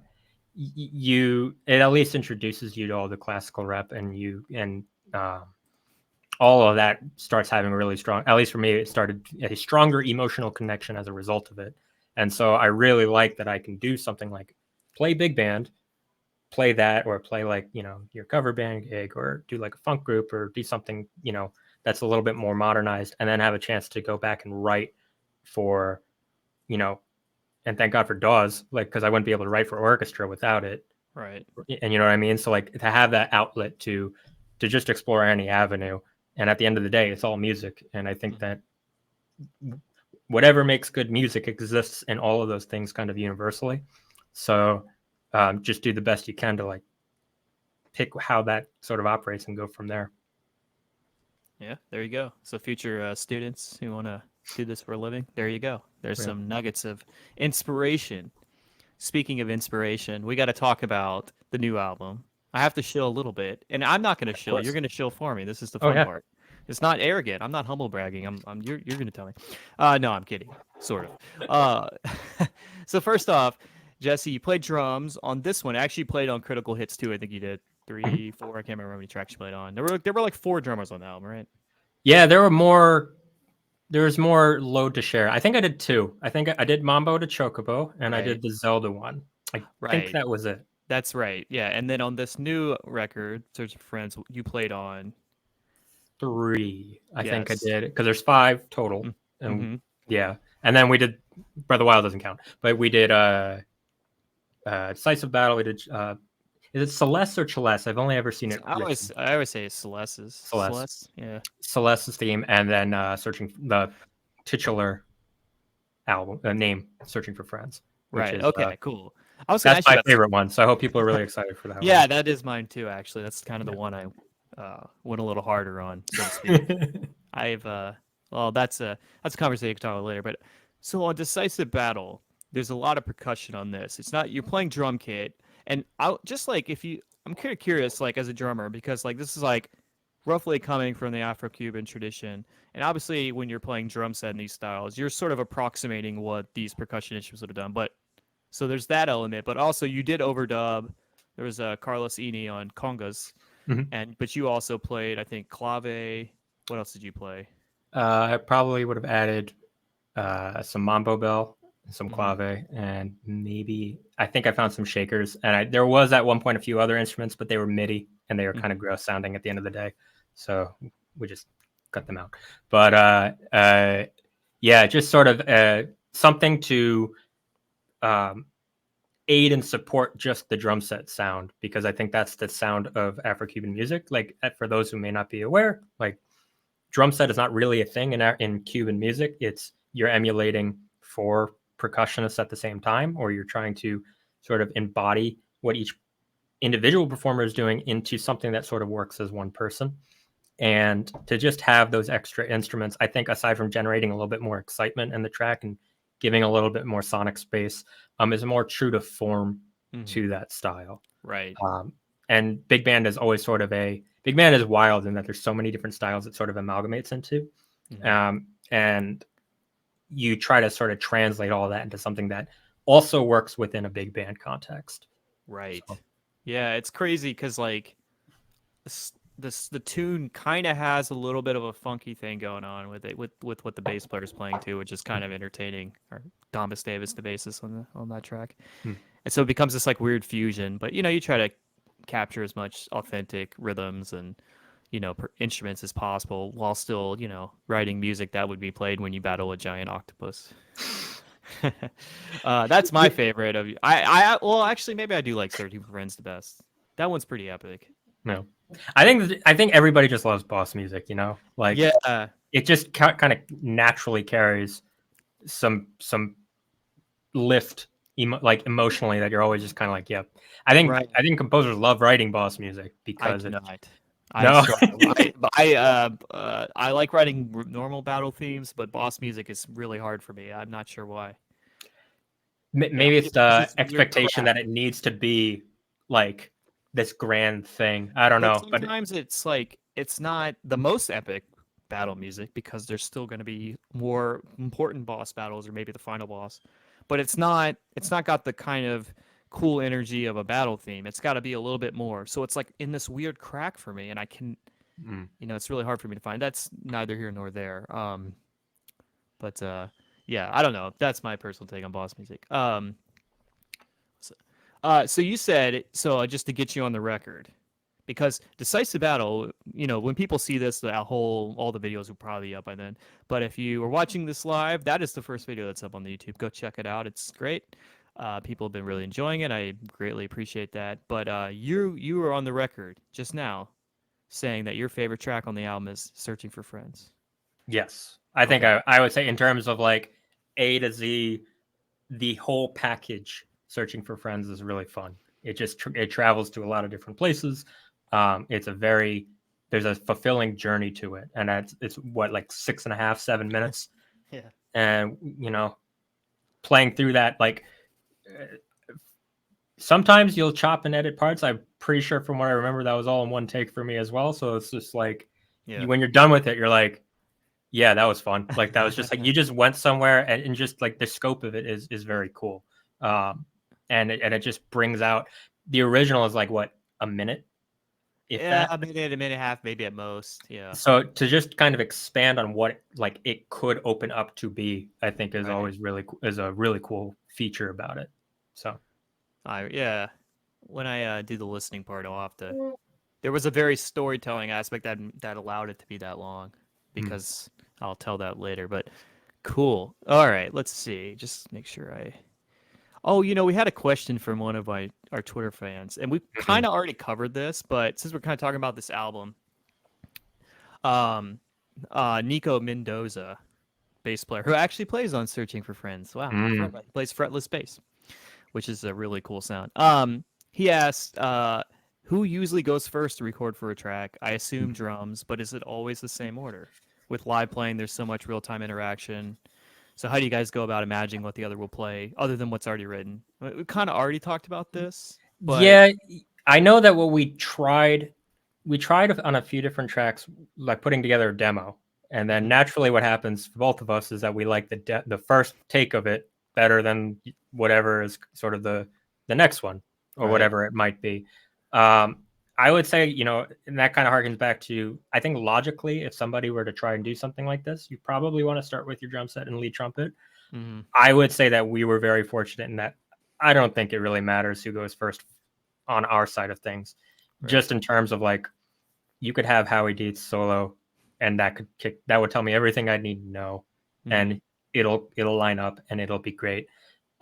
at least introduces you to all the classical rep, and all of that starts having a really strong, at least for me, it started a stronger emotional connection as a result of it. And so I really like that I can do something like play big band, play that, or play like, your cover band gig, or do like a funk group, or do something, that's a little bit more modernized, and then have a chance to go back and write for, and thank God for DAWs, like, because I wouldn't be able to write for orchestra without it. Right. And you know what I mean? So like to have that outlet to just explore any avenue. And at the end of the day, it's all music. And I think that whatever makes good music exists in all of those things kind of universally. So just do the best you can to like pick how that sort of operates and go from there. Yeah, there you go. So future students who want to do this for a living, there you go. There's some nuggets of inspiration. Speaking of inspiration, we got to talk about the new album. I have to shill a little bit, and I'm not going to shill. You're going to shill for me. This is the fun part. It's not arrogant. I'm not humble bragging. You're going to tell me. No, I'm kidding. Sort of. So first off, Jesse, you played drums on this one. Actually, played on Critical Hits too. I think you did 3, 4. I can't remember how many tracks you played on. There were like 4 drummers on the album, right? Yeah, there was more load to share. I think I did 2. I think I did Mambo to Chocobo, and I did the Zelda one. I think that was it. That's right. Yeah, and then on this new record, Search for Friends, you played on 3. I think I did, because there's 5 total. And and then we did Breath of the Wild, doesn't count, but we did Decisive Battle. We did is it Celeste or Celeste? I've only ever seen it. I always say Celeste's. Celeste. Yeah. Celeste's theme, and then searching the titular album name, Searching for Friends. Right. Is, okay. Cool. That's my favorite one, so I hope people are really excited for that. Yeah, that is mine too. Actually, that's kind of the one I went a little harder on, so to speak. I've well, that's a conversation we can talk about later. But so on Decisive Battle, there's a lot of percussion on this. It's not you're playing drum kit, and I just like if you I'm kind of curious like as a drummer because like this is like roughly coming from the Afro-Cuban tradition, and obviously when you're playing drum set in these styles, you're sort of approximating what these percussion instruments would have done. But so there's that element, but also you did overdub. There was Carlos Eni on congas, Mhm. and but you also played I think clave. What else did you play? I probably would have added some mambo bell, some Hmm. clave, and maybe I think I found some shakers. And there was at one point a few other instruments, but they were MIDI and they were kind of Hmm. gross sounding at the end of the day, so we just cut them out. But yeah, just sort of something to um, aid and support just the drum set sound, because I think that's the sound of Afro-Cuban music. Like for those who may not be aware, like drum set is not really a thing in Cuban music. It's you're emulating four percussionists at the same time, or you're trying to sort of embody what each individual performer is doing into something that sort of works as one person. And to just have those extra instruments, I think, aside from generating a little bit more excitement in the track and giving a little bit more sonic space, is more true to form Hmm. to that style. Right. Um, and big band is always sort of a big band is wild in that there's so many different styles it sort of amalgamates into, Hmm. and you try to sort of translate all that into something that also works within a big band context. Right. So, Yeah, it's crazy because like the tune kind of has a little bit of a funky thing going on with it with what the bass player's playing too, which is kind of entertaining. Or Thomas Davis, the bassist on that track, hmm. and so it becomes this like weird fusion. But you try to capture as much authentic rhythms and instruments as possible while still writing music that would be played when you battle a giant octopus. That's my Yeah, favorite of you. Well, actually, maybe I do like Searching for Friends the best. That one's pretty epic. no. I think everybody just loves boss music, like Yeah, it just kind of naturally carries some lift like emotionally, that you're always just kind of like, yep. right. I think composers love writing boss music I because do it's not. I no. struggle. I like writing normal battle themes, but boss music is really hard for me. I'm not sure why. Maybe it's It's the this weird expectation crack. that it needs to be like this grand thing. I don't But know, but sometimes it's like it's not the most epic battle music because there's still going to be more important boss battles or maybe the final boss. But it's not got the kind of cool energy of a battle theme. It's got to be a little bit more. So it's like in this weird crack for me and I can mm, it's really hard for me to find. That's neither here nor there. But yeah, I don't know. That's my personal take on boss music. So, so you said so just to get you on the record, because Decisive Battle, when people see this, all the videos will probably be up by then. But if you are watching this live, that is the first video that's up on the YouTube. Go check it out. It's great. People have been really enjoying it. I greatly appreciate that. But you were on the record just now saying that your favorite track on the album is "Searching for Friends." yes. I think Okay. I would say in terms of like A to Z, the whole package, Searching for Friends is really fun. It just it travels to a lot of different places. It's a very there's a fulfilling journey to it, and it's what, like 6.5, 7 minutes, Yeah. and playing through that, like sometimes you'll chop and edit parts. I'm pretty sure from what I remember that was all in one take for me as well. So it's just like Yeah. when you're done with it, you're like, yeah, that was fun. Like that was just like you just went somewhere, and just like the scope of it is very cool. Um, and it just brings out the original is like what, a minute, if Yeah, that. a minute and a half, maybe at most. Yeah. So to just kind of expand on what like it could open up to be, I think is Right. always is a really cool feature about it. So Yeah. When I do the listening part, I'll have to. There was a very storytelling aspect that allowed it to be that long, mm, because I'll tell that later. But cool. All right, let's see. Just make sure I. Oh, we had a question from one of our Twitter fans, and we mhm. kind of already covered this, but since we're kind of talking about this album, um, Nico Mendoza, bass player, who actually plays on Searching for Friends. Wow, I forgot Mm. about he plays fretless bass, which is a really cool sound. He asked, who usually goes first to record for a track? I assume drums, but is it always the same order? With live playing, there's so much real time interaction. So how do you guys go about imagining what the other will play other than what's already written? We kind of already talked about this, but Yeah, I know that what we tried on a few different tracks, like putting together a demo, and then Mhm. naturally, what happens for both of us is that we like the first take of it better than whatever is sort of the next one or Right. whatever it might be. Um, I would say, and that kind of harkens back to, I think logically, if somebody were to try and do something like this, you probably want to start with your drum set and lead trumpet. Mhm. I would say that we were very fortunate in that I don't think it really matters who goes first on our side of things, Right. just in terms of like you could have Howie Dietz solo, and that would tell me everything I need to know, Mhm. and it'll line up and it'll be great.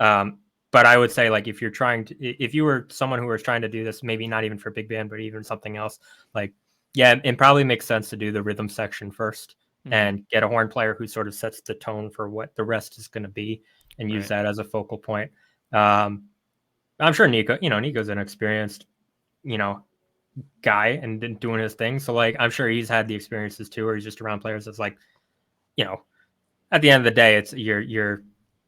Um, but I would say like if you were someone who was trying to do this, maybe not even for big band, but even something else, like yeah, it probably makes sense to do the rhythm section first Mhm. and get a horn player who sort of sets the tone for what the rest is going to be, and use Right. that as a focal point. Um, I'm sure Nico's an experienced, you know, guy and doing his thing. So like I'm sure he's had the experiences too, where he's just around players that's like, you know, at the end of the day,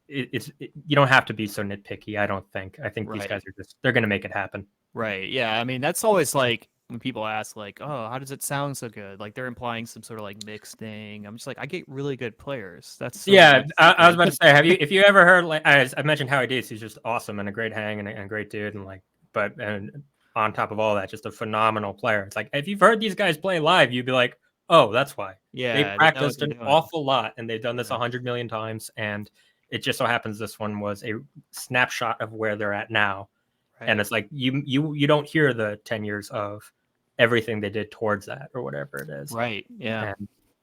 you don't have to be so nitpicky. I don't think. I think these Right. guys they're gonna make it happen. Right. Yeah. I mean, that's always like when people ask, like, "Oh, how does it sound so good?" Like they're implying some sort of like mix thing. I'm just like, I get really good players. That's sort of Yeah, my I was secret. about to say, if you ever heard like I mentioned Howie Dietz, he's just awesome and a great hang and a great dude and like, but and on top of all that, just a phenomenal player. It's like if you've heard these guys play live, you'd be like, oh, that's why they Yeah, they know what practiced they're an doing. awful lot and they've done this Yeah. 100 million times, and it just so happens this one was a snapshot of where they're at now, and Right. it's like you don't hear the 10 years of everything they did towards that or whatever it is, Right. Yeah.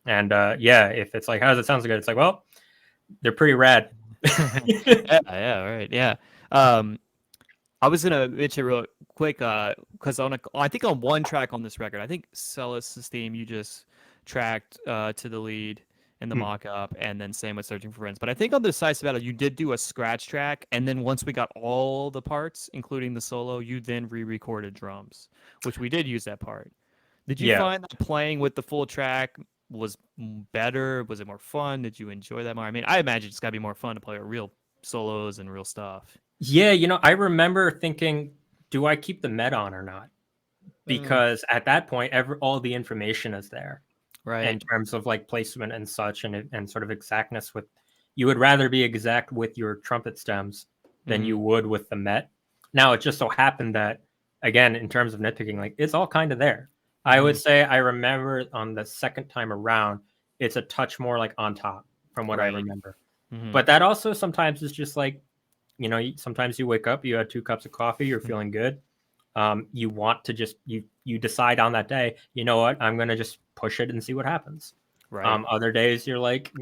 and yeah, if it's like how does it sound so good, it's like well they're pretty rad. Yeah. Yeah. Right. Yeah. Um, I was gonna mention real quick, because I think on one track on this record, I think Celis's theme you just tracked to the lead in the Hmm. mock-up, and then same with Searching for Friends. But I think on the Decisive Battle, you did do a scratch track, and then once we got all the parts, including the solo, you then re-recorded drums, which we did use that part. Did you Yeah. find that playing with the full track was better? Was it more fun? Did you enjoy that more? I mean, I imagine it's got to be more fun to play with real solos and real stuff. Yeah, I remember thinking, do I keep the med on or not? Mm, Because at that point, all the information is there in right. terms of like placement and such, and sort of exactness with. You would rather be exact with your trumpet stems than Hmm. you would with the met. Now it just so happened that, again, in terms of nitpicking, like it's all kind of there. I would Hmm. say I remember on the second time around, it's a touch more like on top from what I Right. remember. Hmm. But that also sometimes is just like, sometimes you wake up, you had 2 cups of coffee, you're feeling good. You want to just you decide on that day, you know what, I'm gonna just push it and see what happens. Right. Other days you're like,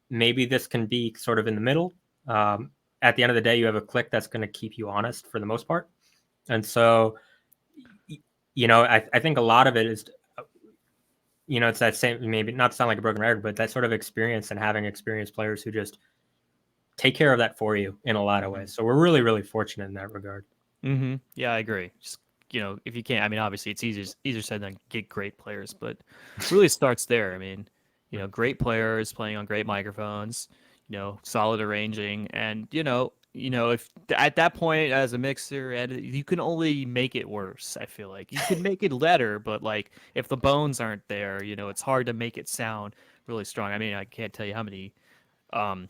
maybe this can be sort of in the middle. Um, at the end of the day, you have a click that's going to keep you honest for the most part, and so I think a lot of it is, it's that same, maybe not to sound like a broken record, but that sort of experience and having experienced players who just take care of that for you in a lot of Hmm. ways. So we're really, really fortunate in that regard. Hmm. Yeah, I agree. Just if you can't, I mean, obviously it's easier said than get great players, but really starts there. I mean, great players playing on great microphones, solid arranging, and if at that point as a mixer, you can only make it worse. I feel like you can make it better, but like if the bones aren't there, it's hard to make it sound really strong. I mean, I can't tell you how many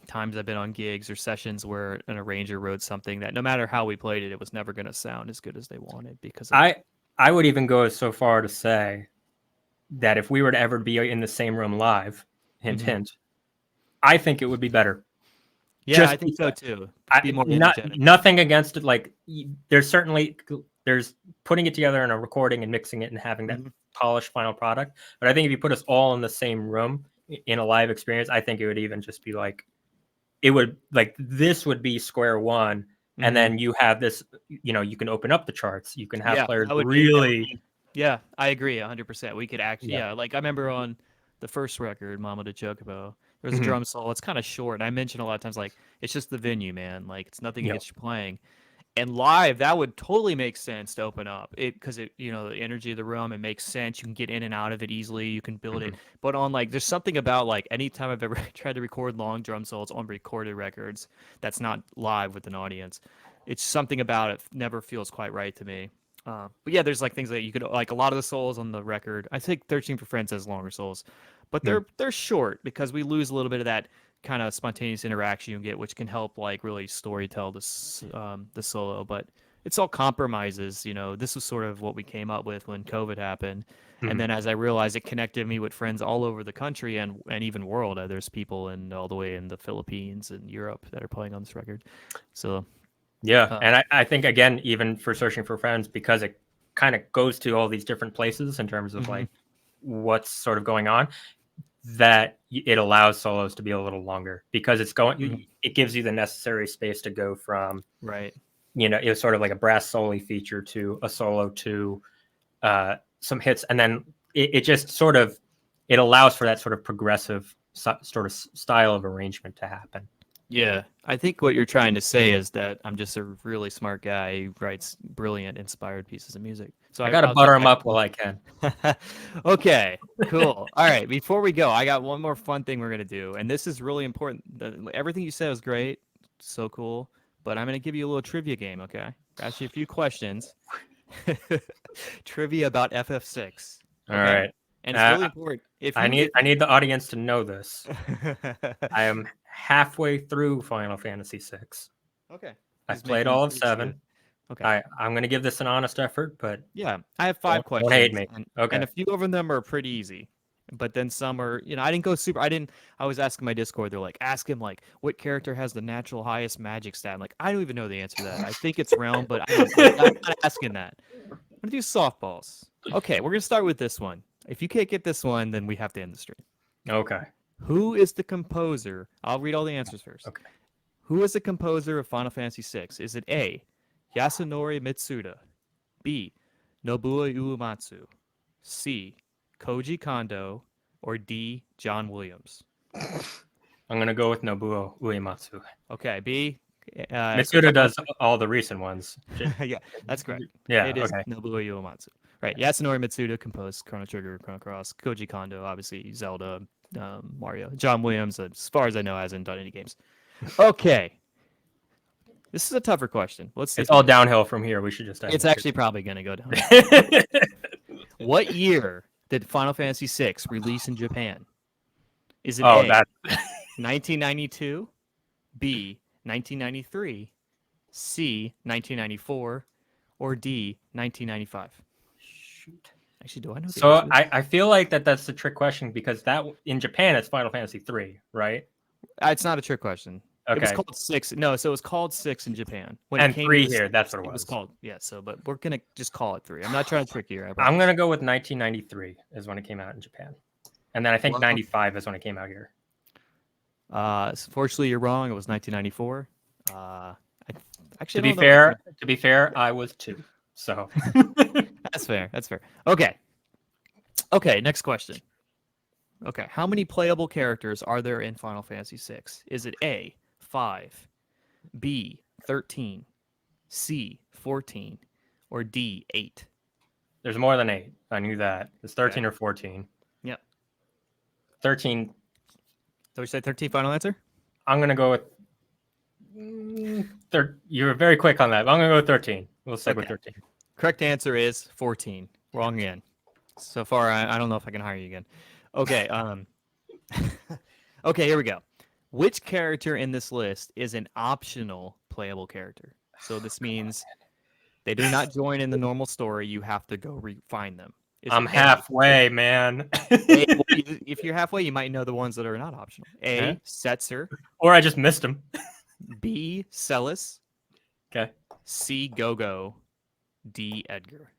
times I've been on gigs or sessions where an arranger wrote something that no matter how we played it, it was never going to sound as good as they wanted because of. I I would even go so far to say that if we were to ever be in the same room live, hint Mhm. hint, I think it would be better. Yeah, I Just think so because too. Be I more not energetic. nothing against it. Like there's putting it together in a recording and mixing it and having that Mhm. polished final product. But I think if you put us all in the same room in a live experience, I think it would even just be like it would like this would be square one. And Mhm. then you have this, you can open up the charts. You can have Yeah, players that would really, be. Yeah, I agree 100%. We could actually, yeah. yeah, like I remember on the first record, Mama de Chocobo, there was a Mhm. drum solo. It's kind of short. And I mentioned a lot of times, like, it's just the venue, man. Like, it's nothing Yep. against you playing. And live, that would totally make sense to open up it because the energy of the room, it makes sense. You can get in and out of it easily. You can build it. Mhm. But on like, there's something about like anytime I've ever tried to record long drum solos on recorded records that's not live with an audience, it's something about it never feels quite right to me. But yeah, there's like things that you could like a lot of the solos on the record. I think 13 for Friends has longer solos, but Mm. they're short because we lose a little bit of that kind of spontaneous interaction you get, which can help like really story tell the solo. But it's all compromises. This was sort of what we came up with when COVID happened, and Mhm. then as I realized, it connected me with friends all over the country and even world. There's people in all the way in the Philippines and Europe that are playing on this record. So Yeah, uh, and I think again, even for Searching for Friends, because it kind of goes to all these different places in terms of mhm, like what's sort of going on, that it allows solos to be a little longer because mhm, it gives you the necessary space to go from, right. it was sort of like a brass solo feature to a solo to some hits, and then it just sort of it allows for that sort of progressive sort of style of arrangement to happen. Yeah, I think what you're trying to say is that I'm just a really smart guy who writes brilliant, inspired pieces of music. So I I, got to I'll get butter them back up while I can. to Okay, cool. All right, before we go, I got one more fun thing we're gonna do, and this is really important. Everything you said was great, so cool. But I'm gonna give you a little trivia game. Okay, ask you a few questions. Trivia about FF6. All Okay, right. and it's Uh, really important. If I you need if I need the audience to know this. I am halfway through Final Fantasy VI. Okay, I've he's played making all of he's good. 7. Okay. I'm going to give this an honest effort, but Yeah, I have don't, five don't hate questions, me. and Okay. a few of them are pretty easy, but then some are, I didn't go super. I didn't. I was asking my Discord. They're like, ask him like, what character has the natural highest magic stat? I'm like, I don't even know the answer to that. I think it's Realm, but I don't. I'm not asking that. I'm gonna do softballs. Okay, we're gonna start with this one. If you can't get this one, then we have to end the stream. Okay. Who is the composer? I'll read all the answers first. Okay. Who is the composer of Final Fantasy VI? Is it A, Yasunori Mitsuda, B, Nobuo Uematsu, C, Koji Kondo, or D, John Williams? I'm going to go with Nobuo Uematsu. Okay, B. Mitsuda Final does all the recent ones. Yeah, that's correct. Yeah. It is Okay. Nobuo Uematsu. Right. Yasunori Mitsuda composed Chrono Trigger, Chrono Cross. Koji Kondo, obviously Zelda, Mario. John Williams, as far as I know, hasn't done any games. Okay, this is a tougher question. Let's see It's if you all can get it. downhill from here. We should just end It's it actually probably going to go downhill. here. What year did Final Fantasy VI release in Japan? Is it Oh, A, that. 1992, B, 1993, C, 1994, or D, 1995? Shoot. Actually, do I know the answer So to I feel like that's the trick question because that in Japan it's Final Fantasy 3, right? It's not a trick question. It was Okay. called six. No, so it was called six in Japan. When it And came to 3 the here, that's States, what it it was was. called, yeah, so, but we're going to just call it three. I'm not trying to trick you here, I I'm going promise. to go with 1993 is when it came out in Japan. And then I think Well, 95 is when it came out here. Fortunately, you're wrong. It was 1994. Actually, To I be don't know. fair, to be fair, I was 2. So That's fair. That's fair. Okay. Okay, next question. Okay, how many playable characters are there in Final Fantasy VI? Is it A, 5, B, 13, C, 14, or D, 8? there's more than 8. I knew that. It's 13 Okay. or 14. Yep. 13. So we say 13 final answer? I'm going to go with you were very quick on that. I'm going to go with 13. We'll stick with Okay. 13. Correct answer is 14. Wrong again. So far, I don't know if I can hire you again. Okay. Okay, here we go. Which character in this list is an optional playable character? So this means they do not join in the normal story. You have to go find them. Is I'm it A? halfway, man. Well, if you're halfway, you might know the ones that are not optional. Huh? A. Setzer. Or I just missed him. B. Celis. Okay. C. Gogo. D. Edgar.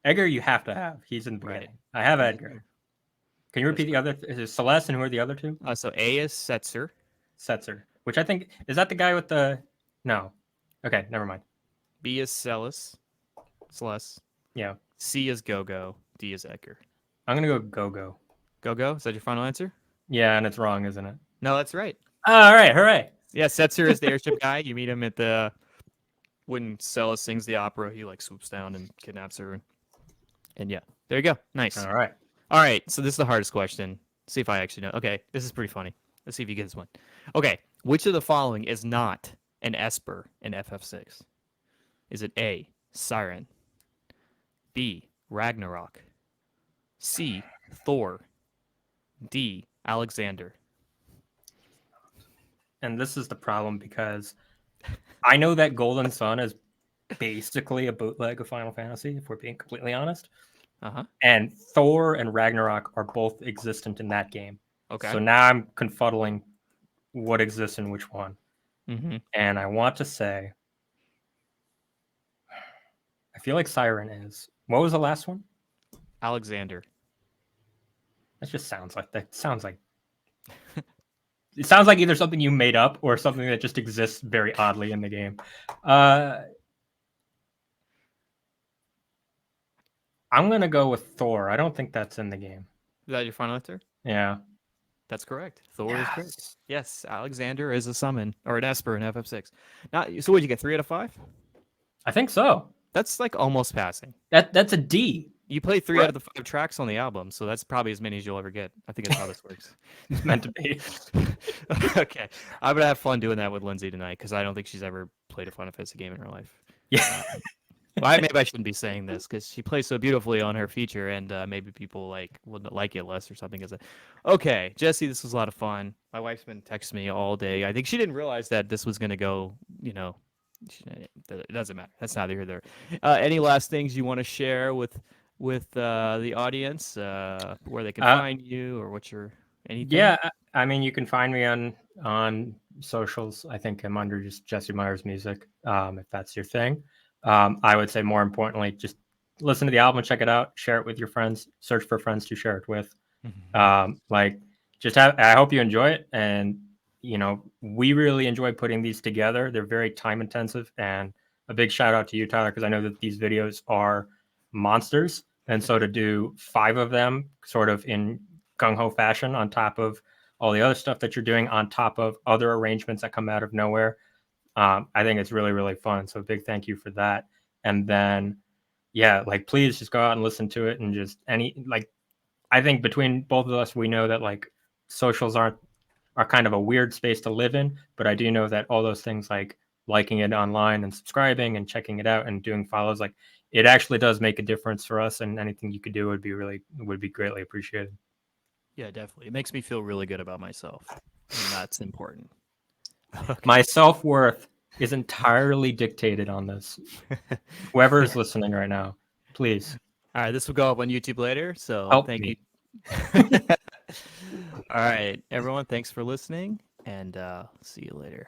Edgar, you have to have. He's in the Right. beginning. I have He's Edgar. Edgar. Can you That's repeat the other? Is it Celeste and who are the other two? so A is Setzer. Setzer, which I think is that the guy with the. No. Okay, never mind. B is Celis. Celeste. Yeah. C is Gogo. D is Edgar. I'm gonna go go. Gogo. Is that your final answer? Yeah, and it's wrong, isn't it? No, that's right. All right, hooray! Yeah, Setzer is the airship guy. You meet him at the when Sella sings the opera, he like swoops down and kidnaps her. And yeah, there you go. Nice. All right. All right, so this is the hardest question. See if I actually know. Okay, this is pretty funny. Let's see if you get this one. Okay, which of the following is not an Esper in FF6? Is it A, Siren, B, Ragnarok, C, Thor, D, Alexander? And this is the problem because I know that Golden Sun is basically a bootleg of Final Fantasy, if we're being completely honest. Uh-huh. And Thor and Ragnarok are both existent in that game. Okay. So now I'm confuddling what exists in which one. Mm-hmm. And I want to say, I feel like Siren is. What was the last one? Alexander. That just sounds like that. Sounds like it sounds like either something you made up or something that just exists very oddly in the game. I'm gonna go with Thor. I don't think that's in the game. Is that your final answer? Yeah. That's correct. Thor is correct. Yes, Alexander is a summon or an Esper in FF6. Now, so what'd you get? 3 out of 5? I think so. That's like almost passing. That's a D. You play 3 out of the 5 tracks on the album, so that's probably as many as you'll ever get. I think that's how this works. It's meant to be. Okay, I'm gonna have fun doing that with Lindsay tonight because I don't think she's ever played a Final Fantasy game in her life. Yeah. Well, maybe I shouldn't be saying this because she plays so beautifully on her feature, and maybe people would like it less or something. Okay, Jesse, this was a lot of fun. My wife's been texting me all day. I think she didn't realize that this was gonna go. It doesn't matter. That's neither here nor there. Any last things you want to share with the audience, where they can find you or what your anything? Yeah, I mean, you can find me on socials. I think I'm under just Jesse Myers Music, if that's your thing. I would say more importantly, just listen to the album, check it out, share it with your friends, search for friends to share it with. I hope you enjoy it. And, we really enjoy putting these together. They're very time intensive, and a big shout out to you, Tyler, because I know that these videos are monsters. And so to do 5 of them sort of in gung-ho fashion on top of all the other stuff that you're doing, on top of other arrangements that come out of nowhere, I think it's really, really fun. So a big thank you for that. And then, yeah, please just go out and listen to it. And just I think between both of us, we know that socials are kind of a weird space to live in. But I do know that all those things like liking it online and subscribing and checking it out and doing follows, it actually does make a difference for us. And anything you could do would be greatly appreciated. Yeah, definitely. It makes me feel really good about myself, and that's important. Okay. My self-worth is entirely dictated on this. Whoever is listening right now, please. All right, this will go up on YouTube later, so thank you. All right, everyone, thanks for listening, and see you later.